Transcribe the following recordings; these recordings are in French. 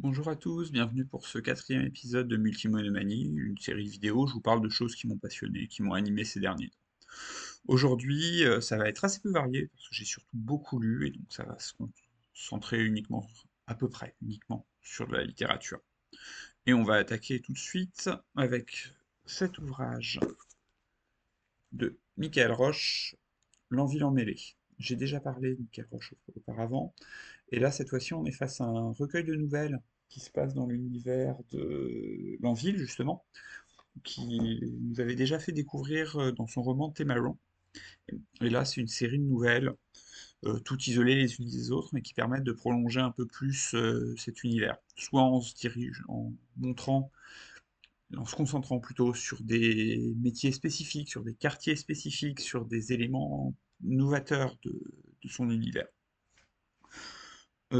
Bonjour à tous, bienvenue pour ce quatrième épisode de Multimonomanie, une série vidéo où je vous parle de choses qui m'ont passionné, qui m'ont animé ces derniers temps. Aujourd'hui, ça va être assez peu varié, parce que j'ai surtout beaucoup lu, et donc ça va se concentrer uniquement, à peu près uniquement, sur de la littérature. Et on va attaquer tout de suite avec cet ouvrage de Michael Roche, L'Envie en mêlée. J'ai déjà parlé de Michael Roche auparavant, et là, cette fois-ci, on est face à un recueil de nouvelles qui se passe dans l'univers de L'Enville, justement, qui nous avait déjà fait découvrir dans son roman Témaron. Et là, c'est une série de nouvelles, toutes isolées les unes des autres, mais qui permettent de prolonger un peu plus cet univers. Soit en montrant, en se concentrant plutôt sur des métiers spécifiques, sur des quartiers spécifiques, sur des éléments novateurs de son univers.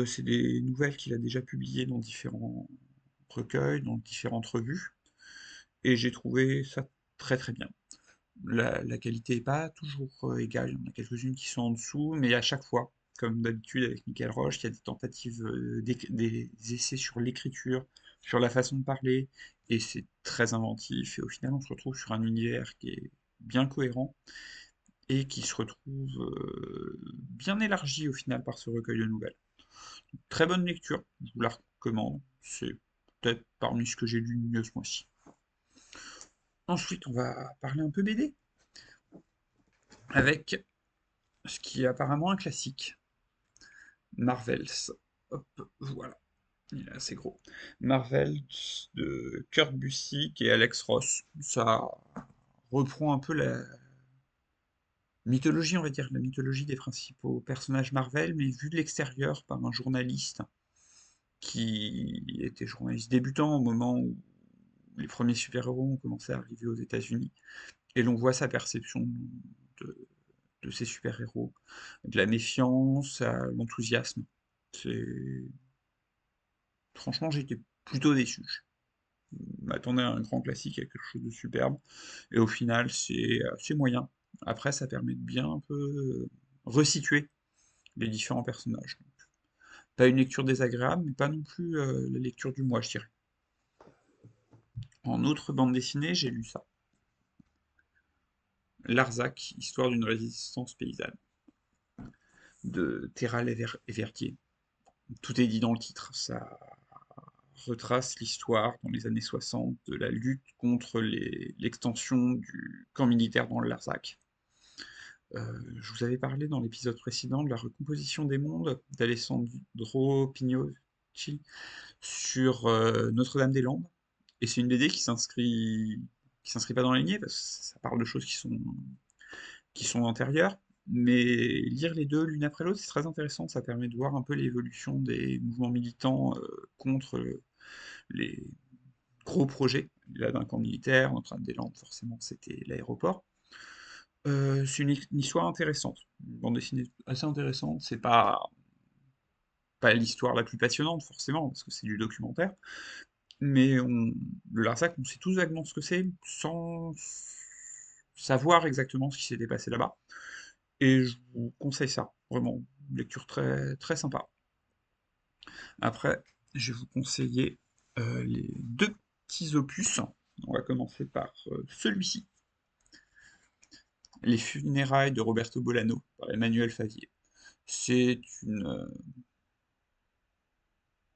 C'est des nouvelles qu'il a déjà publiées dans différents recueils, dans différentes revues, et j'ai trouvé ça très très bien. La qualité n'est pas toujours égale, il y en a quelques-unes qui sont en dessous, mais à chaque fois, comme d'habitude avec Michael Roche, il y a des tentatives, des essais sur l'écriture, sur la façon de parler, et c'est très inventif, et au final on se retrouve sur un univers qui est bien cohérent, et qui se retrouve bien élargi au final par ce recueil de nouvelles. Très bonne lecture, je vous la recommande. C'est peut-être parmi ce que j'ai lu mieux ce mois-ci. Ensuite, on va parler un peu BD, avec ce qui est apparemment un classique, Marvels. Hop, voilà, il est assez gros. Marvels de Kurt Busiek et Alex Ross. Ça reprend un peu la mythologie, on va dire, la mythologie des principaux personnages Marvel, mais vu de l'extérieur par un journaliste qui était journaliste débutant au moment où les premiers super-héros ont commencé à arriver aux États-Unis, et l'on voit sa perception de, de ces super-héros, de la méfiance à l'enthousiasme. C'est... Franchement, j'étais plutôt déçu. Je m'attendais à un grand classique, à quelque chose de superbe, et au final, c'est moyen. Après, ça permet de bien un peu resituer les différents personnages. Pas une lecture désagréable, mais pas non plus la lecture du mois, je dirais. En autre bande dessinée, j'ai lu ça. Larzac, histoire d'une résistance paysanne, de Terral et Verdier. Tout est dit dans le titre. Ça retrace l'histoire dans les années 60 de la lutte contre l'extension du camp militaire dans le Larzac. Je vous avais parlé dans l'épisode précédent de la recomposition des mondes d'Alessandro Pignocchi sur Notre-Dame-des-Landes. Et c'est une BD qui s'inscrit pas dans la lignée, parce que ça parle de choses qui sont antérieures. Mais lire les deux l'une après l'autre, c'est très intéressant. Ça permet de voir un peu l'évolution des mouvements militants contre les gros projets. Là, d'un camp militaire, Notre-Dame-des-Landes, forcément, c'était l'aéroport. C'est une histoire intéressante, une bande dessinée assez intéressante. C'est pas l'histoire la plus passionnante, forcément, parce que c'est du documentaire. Mais le Larzac, on sait tous vaguement ce que c'est, sans savoir exactement ce qui s'était passé là-bas. Et je vous conseille ça, vraiment. Une lecture très, très sympa. Après, je vais vous conseiller les deux petits opus. On va commencer par celui-ci, Les funérailles de Roberto Bolano, par Emmanuel Favier. C'est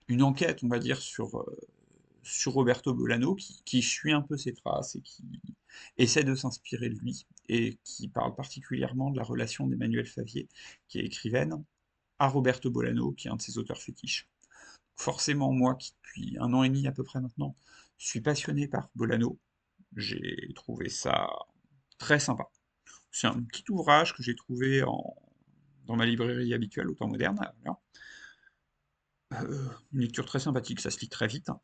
une enquête, on va dire, sur Roberto Bolano, qui suit un peu ses traces et qui essaie de s'inspirer de lui, et qui parle particulièrement de la relation d'Emmanuel Favier, qui est écrivaine, à Roberto Bolano, qui est un de ses auteurs fétiches. Forcément, moi, qui depuis un an et demi à peu près maintenant, suis passionné par Bolano, j'ai trouvé ça très sympa. C'est un petit ouvrage que j'ai trouvé dans ma librairie habituelle au temps moderne. Voilà. Une lecture très sympathique, ça se lit très vite, hein.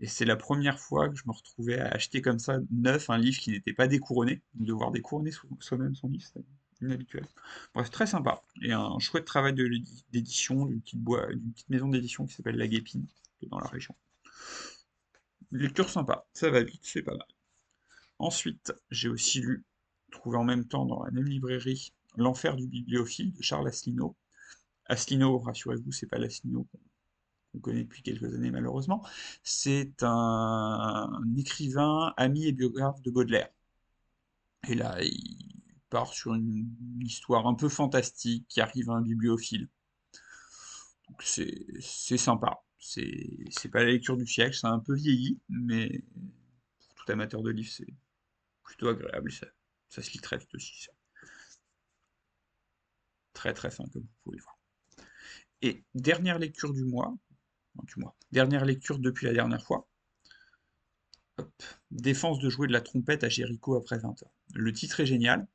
Et c'est la première fois que je me retrouvais à acheter comme ça, neuf, un livre qui n'était pas découronné. Devoir découronner soi-même son livre, c'est inhabituel. Bref, très sympa. Et un chouette travail d'édition d'une petite maison d'édition qui s'appelle La Guépine, qui est dans la région. Lecture sympa, ça va vite, c'est pas mal. Ensuite, j'ai aussi lu, trouvé en même temps dans la même librairie, L'Enfer du bibliophile de Charles Asselineau. Asselineau, rassurez-vous, c'est pas l'Asselineau qu'on connaît depuis quelques années malheureusement. C'est un écrivain, ami et biographe de Baudelaire. Et là, il part sur une histoire un peu fantastique qui arrive à un bibliophile. Donc c'est sympa. C'est pas la lecture du siècle, c'est un peu vieilli, mais pour tout amateur de livres, c'est plutôt agréable. Ça se lit très vite aussi. C'est très très fin, comme vous pouvez le voir. Et dernière lecture dernière lecture depuis la dernière fois. Hop. Défense de jouer de la trompette à Jéricho après 20 heures. Le titre est génial.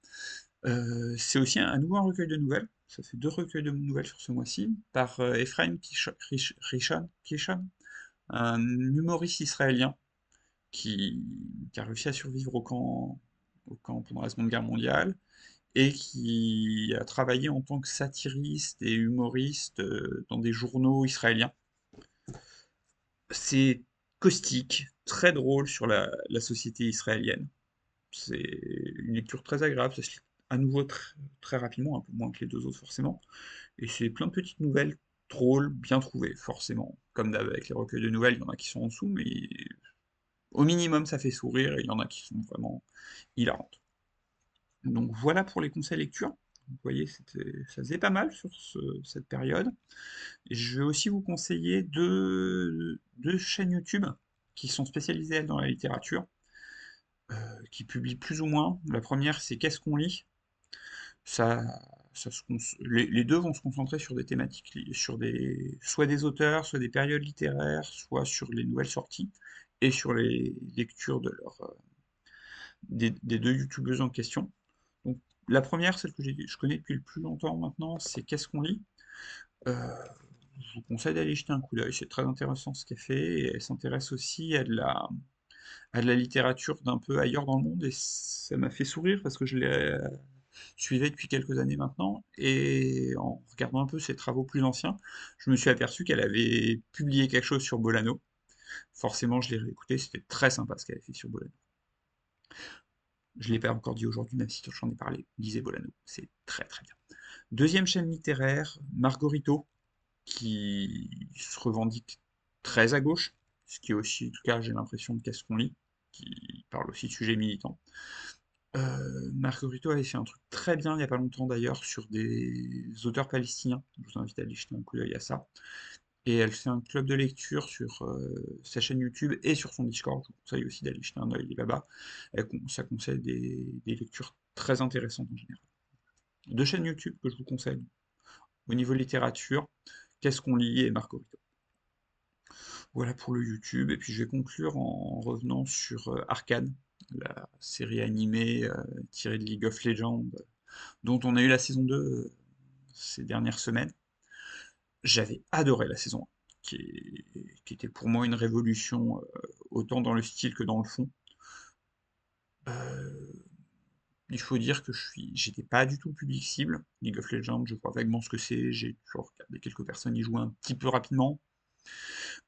C'est aussi à nouveau un recueil de nouvelles. Ça fait 2 recueils de nouvelles sur ce mois-ci, par Ephraim Kishon, un humoriste israélien qui, qui a réussi à survivre au camp pendant la Seconde Guerre mondiale et qui a travaillé en tant que satiriste et humoriste dans des journaux israéliens. C'est caustique, très drôle sur la société israélienne. C'est une lecture très agréable, ça se lit à nouveau très rapidement, un peu moins que les deux autres forcément. Et c'est plein de petites nouvelles drôles, bien trouvées, forcément. Comme d'hab avec les recueils de nouvelles, il y en a qui sont en dessous, mais au minimum ça fait sourire, et il y en a qui sont vraiment hilarantes. Donc voilà pour les conseils lecture. Vous voyez, ça faisait pas mal sur cette période. Je vais aussi vous conseiller deux chaînes YouTube qui sont spécialisées elles, dans la littérature, qui publient plus ou moins. La première, c'est Qu'est-ce qu'on lit? Ça, les deux vont se concentrer sur des thématiques, soit des auteurs, soit des périodes littéraires, soit sur les nouvelles sorties, et sur les lectures des deux youtubeuses en question. Donc, la première, celle que je connais depuis le plus longtemps maintenant, c'est Qu'est-ce qu'on lit? Euh, je vous conseille d'aller jeter un coup d'œil, c'est très intéressant ce qu'elle fait, et elle s'intéresse aussi à de la littérature d'un peu ailleurs dans le monde, et ça m'a fait sourire parce que je l'ai suivais depuis quelques années maintenant, et en regardant un peu ses travaux plus anciens, je me suis aperçu qu'elle avait publié quelque chose sur Bolano. Forcément, je l'ai réécouté, c'était très sympa ce qu'elle avait fait sur Bolano. Je ne l'ai pas encore dit aujourd'hui, même si j'en ai parlé, lisez Bolano, c'est très très bien. Deuxième chaîne littéraire, Margorito, qui se revendique très à gauche, ce qui est aussi le cas, j'ai l'impression, de Qu'est-ce qu'on lit, qui parle aussi de sujets militants. Margarito avait fait un truc très bien il n'y a pas longtemps d'ailleurs sur des auteurs palestiniens. Je vous invite à aller jeter un coup d'œil à ça. Et elle fait un club de lecture sur sa chaîne YouTube et sur son Discord. Je vous conseille aussi d'aller jeter un œil là-bas. Ça conseille des lectures très intéressantes en général. Deux chaînes YouTube que je vous conseille au niveau littérature. Qu'est-ce qu'on lit et Margarito. Voilà pour le YouTube. Et puis je vais conclure en revenant sur Arcane, la série animée tirée de League of Legends, dont on a eu la saison 2 ces dernières semaines. J'avais adoré la saison 1, qui était pour moi une révolution, autant dans le style que dans le fond. Euh, il faut dire que j'étais pas du tout le public cible. League of Legends, je vois vaguement ce que c'est, j'ai toujours regardé quelques personnes y jouer un petit peu rapidement,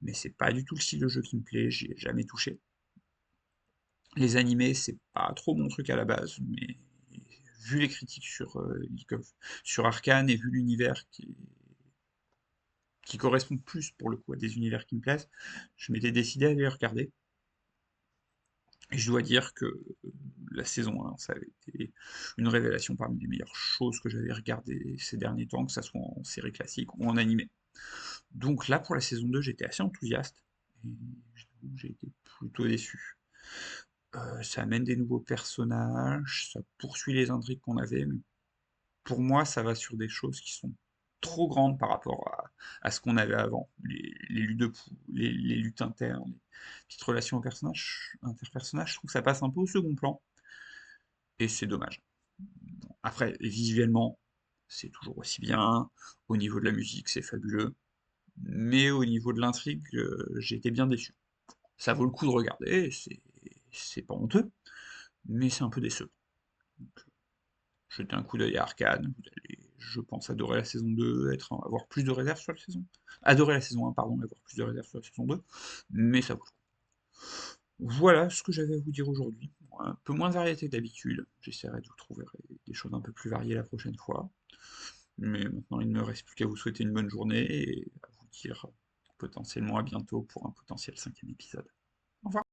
mais c'est pas du tout le style de jeu qui me plaît, j'y ai jamais touché. Les animés, c'est pas trop mon truc à la base, mais vu les critiques sur Arcane et vu l'univers qui correspond plus pour le coup à des univers qui me plaisent, je m'étais décidé à les regarder. Et je dois dire que la saison 1, ça avait été une révélation parmi les meilleures choses que j'avais regardées ces derniers temps, que ce soit en série classique ou en animé. Donc là, pour la saison 2, j'étais assez enthousiaste, et j'ai été plutôt déçu. Ça amène des nouveaux personnages, ça poursuit les intrigues qu'on avait, mais pour moi, ça va sur des choses qui sont trop grandes par rapport à ce qu'on avait avant. Les luttes internes, les petites relations interpersonnages, je trouve que ça passe un peu au second plan, et c'est dommage. Après, visuellement, c'est toujours aussi bien, au niveau de la musique, c'est fabuleux, mais au niveau de l'intrigue, j'ai été bien déçu. Ça vaut le coup de regarder, c'est pas honteux, mais c'est un peu décevant. Donc, jetez un coup d'œil à Arcane, vous allez, je pense, adorer la saison 2, avoir plus de réserves sur la saison. Adorer la saison 1, pardon, avoir plus de réserves sur la saison 2, mais ça vaut le coup. Voilà ce que j'avais à vous dire aujourd'hui. Un peu moins de variété que d'habitude. J'essaierai de vous trouver des choses un peu plus variées la prochaine fois. Mais maintenant, il ne me reste plus qu'à vous souhaiter une bonne journée et à vous dire potentiellement à bientôt pour un potentiel 5e épisode. Au revoir.